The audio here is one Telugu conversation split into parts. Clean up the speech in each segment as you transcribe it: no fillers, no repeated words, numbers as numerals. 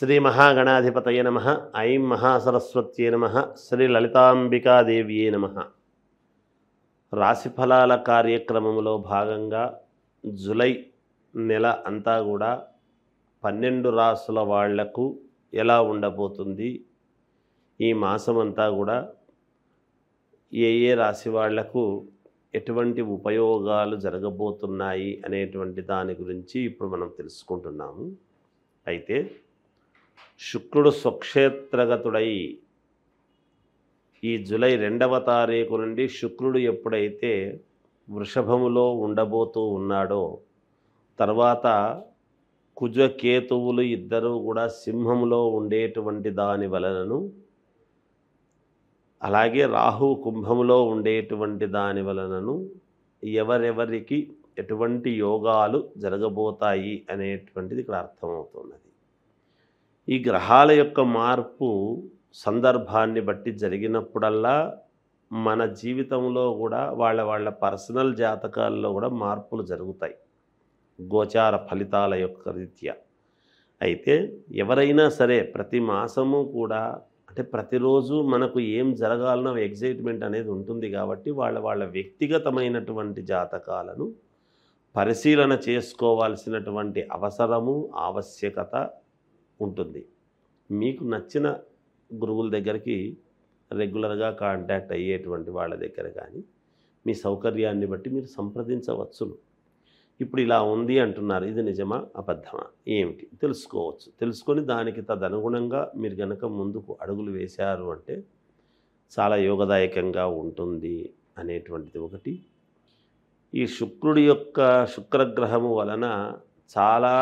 శ్రీ మహాగణాధిపతయ నమః. ఐం మహాసరస్వత్యే నమః. శ్రీ లలితాంబికాదేవ్యే నమః. రాశిఫలాల కార్యక్రమంలో భాగంగా జూలై నెల అంతా కూడా 12 రాసుల వాళ్లకు ఎలా ఉండబోతుంది, ఈ మాసం అంతా కూడా ఏ రాశి వాళ్లకు ఎటువంటి ఉపయోగాలు జరగబోతున్నాయి అనేటువంటి దాని గురించి ఇప్పుడు మనం తెలుసుకుంటున్నాము. అయితే శుక్రుడు స్వక్షేత్రగతుడై ఈ జూలై 2వ తారీఖు నుండి శుక్రుడు ఎప్పుడైతే వృషభములో ఉండబోతూ ఉన్నాడో, తర్వాత కుజకేతువులు ఇద్దరూ కూడా సింహంలో ఉండేటువంటి దాని వలనను, అలాగే రాహు కుంభంలో ఉండేటువంటి దాని వలనను ఎవరెవరికి ఎటువంటి యోగాలు జరగబోతాయి అనేటువంటిది ఇక్కడ అర్థమవుతున్నది. ఈ గ్రహాల యొక్క మార్పు సందర్భాన్ని బట్టి జరిగినప్పుడల్లా మన జీవితంలో కూడా వాళ్ళ పర్సనల్ జాతకాల్లో కూడా మార్పులు జరుగుతాయి గోచార ఫలితాల యొక్క రీత్యా. అయితే ఎవరైనా సరే ప్రతి మాసము కూడా అంటే ప్రతిరోజు మనకు ఏం జరగాలనో ఎగ్జైట్మెంట్ అనేది ఉంటుంది కాబట్టి వాళ్ళ వ్యక్తిగతమైనటువంటి జాతకాలను పరిశీలన చేసుకోవాల్సినటువంటి అవసరము ఆవశ్యకత ఉంటుంది. మీకు నచ్చిన గురువుల దగ్గరికి రెగ్యులర్గా కాంటాక్ట్ అయ్యేటువంటి వాళ్ళ దగ్గర కానీ మీ సౌకర్యాన్ని బట్టి మీరు సంప్రదించవచ్చును. ఇప్పుడు ఇలా ఉంది అంటున్నారు, ఇది నిజమా అబద్ధమా ఏమిటి తెలుసుకోవచ్చు. తెలుసుకొని దానికి తదనుగుణంగా మీరు కనుక ముందుకు అడుగులు వేశారు అంటే చాలా యోగదాయకంగా ఉంటుంది అనేటువంటిది ఒకటి. ఈ శుక్రుడి యొక్క శుక్రగ్రహము వలన చాలా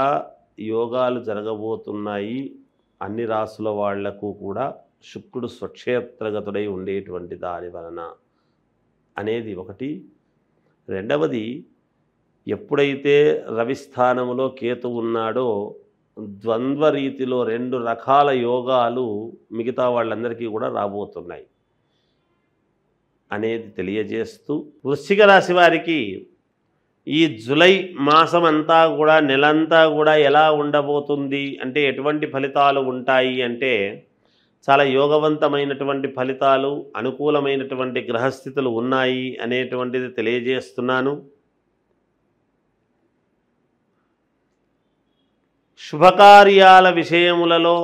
యోగాలు జరగబోతున్నాయి అన్ని రాసుల వాళ్లకు కూడా. శుక్రుడు స్వక్షేత్రగతుడై ఉండేటువంటి దాని వలన అనేది ఒకటి. రెండవది, ఎప్పుడైతే రవిస్థానములో కేతు ఉన్నాడో ద్వంద్వ రీతిలో 2 రకాల యోగాలు మిగతా వాళ్ళందరికీ కూడా రాబోతున్నాయి అనేది తెలియజేస్తూ, వృశ్చిక రాశి వారికి ఈ జూలై మాసం అంతా కూడా నెలంతా కూడా ఎలా ఉండబోతుంది అంటే ఎటువంటి ఫలితాలు ఉంటాయి అంటే చాలా యోగవంతమైనటువంటి ఫలితాలు, అనుకూలమైనటువంటి గ్రహస్థితులు ఉన్నాయి అనేటువంటిది తెలియజేస్తున్నాను. శుభకార్యాల విషయములలో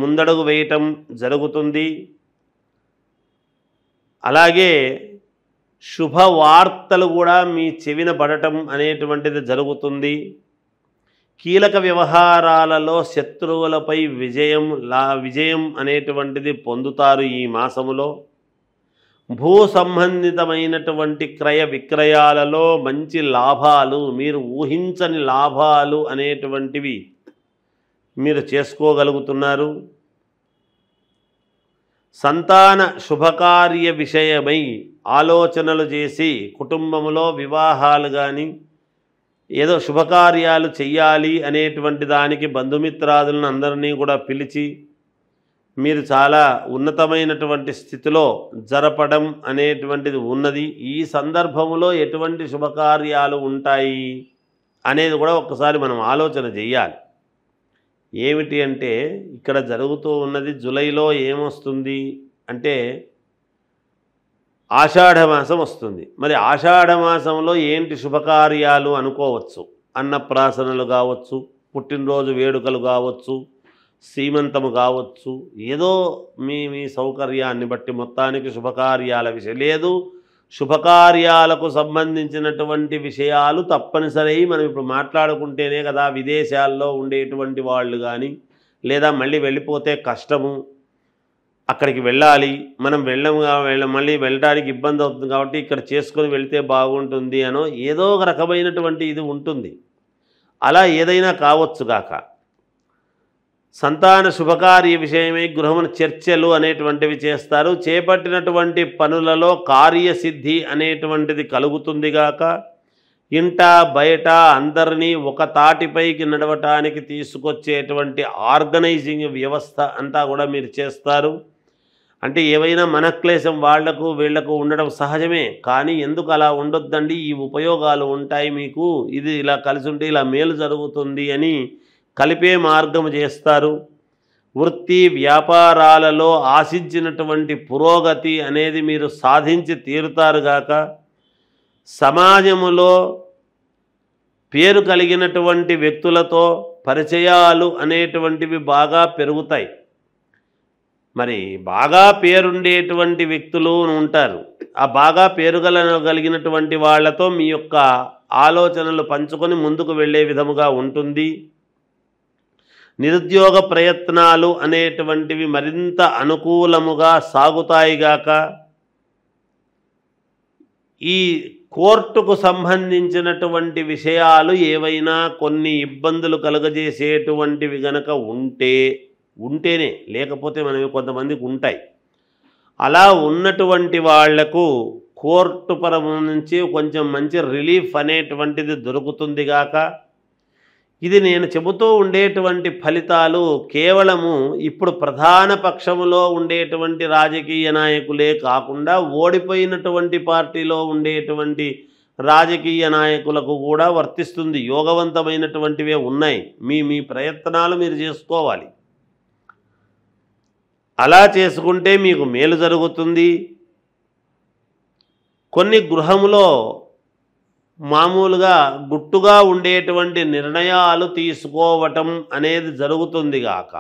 ముందడుగు వేయటం జరుగుతుంది. అలాగే శుభవార్తలు కూడా మీ చెవిన పడటం అనేటువంటిది జరుగుతుంది. కీలక వ్యవహారాలలో శత్రువులపై విజయం అనేటువంటిది పొందుతారు ఈ మాసములో. భూ సంబంధితమైనటువంటి క్రయ విక్రయాలలో మంచి లాభాలు, మీరు ఊహించని లాభాలు అనేటువంటివి మీరు చేసుకోగలుగుతున్నారు. సంతాన శుభకార్య విషయమై ఆలోచనలు చేసి కుటుంబంలో వివాహాలు కానీ ఏదో శుభకార్యాలు చెయ్యాలి అనేటువంటి దానికి బంధుమిత్రాదులను అందరినీ కూడా పిలిచి మీరు చాలా ఉన్నతమైనటువంటి స్థితిలో జరపడం అనేటువంటిది ఉన్నది. ఈ సందర్భంలో ఎటువంటి శుభకార్యాలు ఉంటాయి అనేది కూడా ఒక్కసారి మనం ఆలోచన చెయ్యాలి. ఏమిటి అంటే ఇక్కడ జరుగుతూ ఉన్నది జూలైలో ఏమొస్తుంది అంటే ఆషాఢమాసం వస్తుంది. మరి ఆషాఢమాసంలో ఏంటి శుభకార్యాలు అనుకోవచ్చు. అన్నప్రాసనలు కావచ్చు, పుట్టినరోజు వేడుకలు కావచ్చు, సీమంతము కావచ్చు, ఏదో మీ సౌకర్యాన్ని బట్టి మొత్తానికి శుభకార్యాల విషయం లేదు. శుభకార్యాలకు సంబంధించినటువంటి విషయాలు తప్పనిసరి మనం ఇప్పుడు మాట్లాడుకుంటేనే కదా విదేశాల్లో ఉండేటువంటి వాళ్ళు కానీ, లేదా మళ్ళీ వెళ్ళిపోతే కష్టము, అక్కడికి వెళ్ళాలి, మనం మళ్ళీ వెళ్ళడానికి ఇబ్బంది అవుతుంది కాబట్టి ఇక్కడ చేసుకొని వెళితే బాగుంటుంది అనో ఏదో ఒక రకమైనటువంటి ఇది ఉంటుంది. అలా ఏదైనా కావచ్చు గాక. సంతాన శుభకార్య విషయమై గృహమున చర్చలు అనేటువంటివి చేస్తారు. చేపట్టినటువంటి పనులలో కార్యసిద్ధి అనేటువంటిది కలుగుతుంది గాక. ఇంట బయట అందరినీ ఒక తాటిపైకి నడవటానికి తీసుకొచ్చేటువంటి ఆర్గనైజింగ్ వ్యవస్థ అంతా కూడా మీరు చేస్తారు. అంటే ఏవైనా మనక్లేశం వాళ్లకు వీళ్లకు ఉండడం సహజమే, కానీ ఎందుకు అలా ఉండొద్దండి, ఈ ఉపయోగాలు ఉంటాయి మీకు, ఇది ఇలా కలిసి ఉంటే ఇలా మేలు జరుగుతుంది అని కలిపే మార్గము చేస్తారు. వృత్తి వ్యాపారాలలో ఆశించినటువంటి పురోగతి అనేది మీరు సాధించి తీరుతారుగాక. సమాజములో పేరు కలిగినటువంటి వ్యక్తులతో పరిచయాలు అనేటువంటివి బాగా పెరుగుతాయి. మరి బాగా పేరుండేటువంటి వ్యక్తులు ఉంటారు. ఆ బాగా పేరుగలిగినటువంటి వాళ్ళతో మీ యొక్క ఆలోచనలు పంచుకొని ముందుకు వెళ్ళే విధముగా ఉంటుంది. నిరుద్యోగ ప్రయత్నాలు అనేటువంటివి మరింత అనుకూలముగా సాగుతాయిగాక. ఈ కోర్టుకు సంబంధించినటువంటి విషయాలు ఏవైనా కొన్ని ఇబ్బందులు కలుగజేసేటువంటివి గనక ఉంటేనే, లేకపోతే మనవి కొంతమందికి ఉంటాయి. అలా ఉన్నటువంటి వాళ్లకు కోర్టు పరము నుంచి కొంచెం మంచి రిలీఫ్ అనేటువంటిది దొరుకుతుంది గాక. ఇది నేను చెబుతూ ఉండేటువంటి ఫలితాలు కేవలము ఇప్పుడు ప్రధాన పక్షములో ఉండేటువంటి రాజకీయ నాయకులే కాకుండా ఓడిపోయినటువంటి పార్టీలో ఉండేటువంటి రాజకీయ నాయకులకు కూడా వర్తిస్తుంది. యోగవంతమైనటువంటివే ఉన్నాయి. మీ ప్రయత్నాలు మీరు చేసుకోవాలి. అలా చేసుకుంటే మీకు మేలు జరుగుతుంది. కొన్ని గృహములో మామూలుగా గుట్టుగా ఉండేటువంటి నిర్ణయాలు తీసుకోవటం అనేది జరుగుతుంది గాక.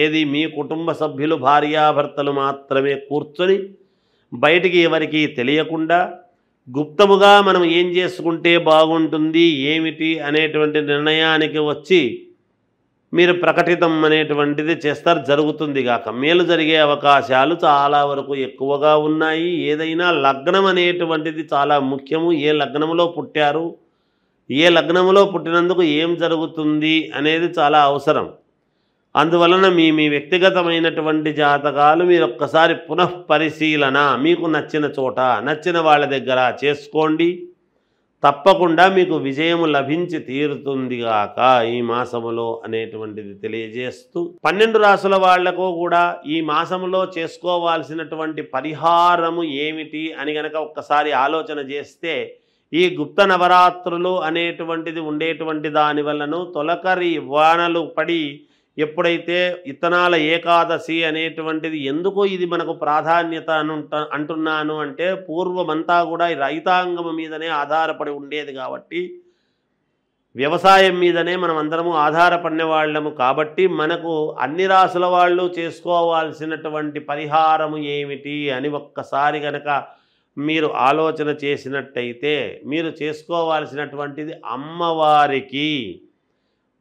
ఏది మీ కుటుంబ సభ్యులు భార్యాభర్తలు మాత్రమే కూర్చొని బయటికి ఎవరికి తెలియకుండా గుప్తముగా మనం ఏం చేసుకుంటే బాగుంటుంది ఏమిటి అనేటువంటి నిర్ణయానికి వచ్చి మీరు ప్రకటితం అనేటువంటిది చేస్తారు, జరుగుతుంది గాక. మేలు జరిగే అవకాశాలు చాలా వరకు ఎక్కువగా ఉన్నాయి. ఏదైనా లగ్నం అనేటువంటిది చాలా ముఖ్యము. ఏ లగ్నములో పుట్టారు, ఏ లగ్నములో పుట్టినందుకు ఏం జరుగుతుంది అనేది చాలా అవసరం. అందువలన మీ వ్యక్తిగతమైనటువంటి జాతకాలు మీరు ఒక్కసారి పునఃపరిశీలన మీకు నచ్చిన చోట నచ్చిన వాళ్ళ దగ్గర చేసుకోండి. తప్పకుండా మీకు విజయము లభించి తీరుతుందిగాక ఈ మాసములో అనేటువంటిది తెలియజేస్తూ, 12 రాసుల వాళ్లకు కూడా ఈ మాసములో చేసుకోవాల్సినటువంటి పరిహారము ఏమిటి అని గనక ఒక్కసారి ఆలోచన చేస్తే, ఈ గుప్త నవరాత్రులు అనేటువంటిది ఉండేటువంటి దానివల్లను తొలకరి వానలు పడి ఎప్పుడైతే ఇత్తనాల ఏకాదశి అనేటువంటిది, ఎందుకు ఇది మనకు ప్రాధాన్యత అంటున్నాను అంటే, పూర్వమంతా కూడా రైతాంగం మీదనే ఆధారపడి ఉండేది కాబట్టి, వ్యవసాయం మీదనే మనం అందరము ఆధారపడిన వాళ్ళము కాబట్టి, మనకు అన్ని రాసుల వాళ్ళు చేసుకోవాల్సినటువంటి పరిహారము ఏమిటి అని ఒక్కసారి గనక మీరు ఆలోచన చేసినట్టయితే, మీరు చేసుకోవాల్సినటువంటిది అమ్మవారికి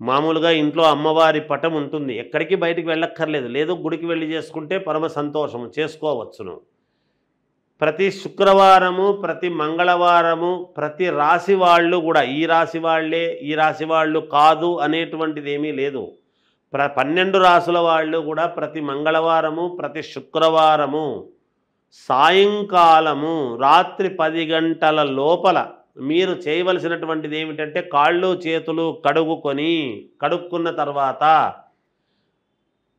మామూలుగా ఇంట్లో అమ్మవారి పటం ఉంటుంది. ఎక్కడికి బయటికి వెళ్ళక్కర్లేదు. లేదు గుడికి వెళ్ళి చేసుకుంటే పరమ సంతోషము, చేసుకోవచ్చును. ప్రతి శుక్రవారము, ప్రతి మంగళవారము, ప్రతి రాశి వాళ్ళు కూడా ఈ రాశి వాళ్ళే ఈ రాశి వాళ్ళు కాదు అనేటువంటిది ఏమీ లేదు. 12 రాసుల వాళ్ళు కూడా ప్రతి మంగళవారము, ప్రతి శుక్రవారము సాయంకాలము రాత్రి 10 గంటల లోపల మీరు చేయవలసినటువంటిది ఏమిటంటే, కాళ్ళు చేతులు కడుక్కున్న తర్వాత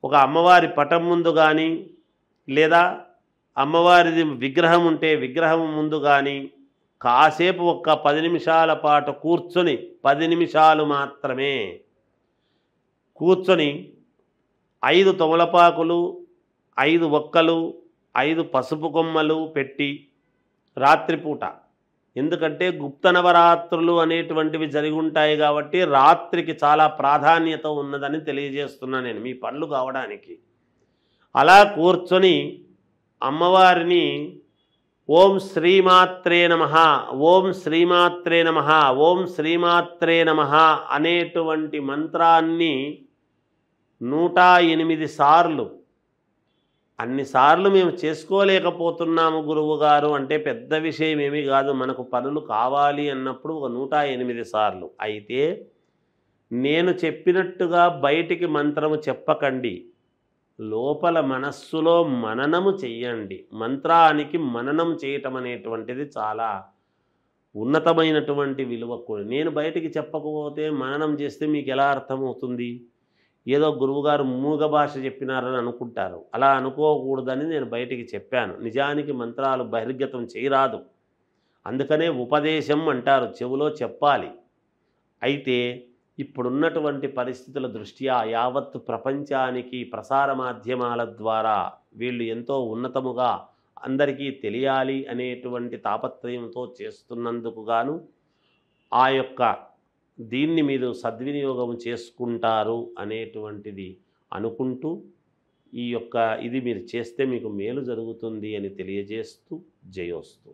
ఒక అమ్మవారి పటం ముందు కానీ, లేదా అమ్మవారిది విగ్రహం ఉంటే విగ్రహం ముందు కానీ కాసేపు ఒక్క 10 నిమిషాల పాటు కూర్చొని, 10 నిమిషాలు మాత్రమే కూర్చొని 5 తమలపాకులు, 5 ఒక్కలు, 5 పసుపు కొమ్మలు పెట్టి రాత్రిపూట, ఎందుకంటే గుప్త నవరాత్రులు అనేటువంటివి జరిగి ఉంటాయి కాబట్టి రాత్రికి చాలా ప్రాధాన్యత ఉన్నదని తెలియజేస్తున్నా నేను మీ పనులు కావడానికి. అలా కూర్చొని అమ్మవారిని ఓం శ్రీమాత్రే నమః, ఓం శ్రీమాత్రే నమః, ఓం శ్రీమాత్రే నమః అనేటువంటి మంత్రాన్ని 108 సార్లు, అన్నిసార్లు మేము చేసుకోలేకపోతున్నాము గురువుగారు అంటే పెద్ద విషయం ఏమీ కాదు. మనకు పనులు కావాలి అన్నప్పుడు ఒక 108 సార్లు. అయితే నేను చెప్పినట్టుగా బయటికి మంత్రము చెప్పకండి, లోపల మనస్సులో మననము చెయ్యండి. మంత్రానికి మననం చేయటం అనేటువంటిది చాలా ఉన్నతమైనటువంటి విలువ. నేను బయటికి చెప్పకపోతే మననం చేస్తే మీకు ఎలా అర్థమవుతుంది? ఏదో గురువుగారు మూగ భాష చెప్పినారని అనుకుంటారు. అలా అనుకోకూడదని నేను బయటికి చెప్పాను. నిజానికి మంత్రాలు బహిర్గతం చేయరాదు, అందుకనే ఉపదేశం అంటారు, చెవులో చెప్పాలి. అయితే ఇప్పుడున్నటువంటి పరిస్థితుల దృష్ట్యా యావత్ ప్రపంచానికి ప్రసార మాధ్యమాల ద్వారా వీళ్ళు ఎంతో ఉన్నతముగా అందరికీ తెలియాలి అనేటువంటి తాపత్రయంతో చేస్తున్నందుకు గాను ఆ యొక్క దీన్ని మీరు సద్వినియోగం చేసుకుంటారు అనేటువంటిది అనుకుంటూ ఈ యొక్క ఇది మీరు చేస్తే మీకు మేలు జరుగుతుంది అని తెలియజేస్తూ జయోస్తు.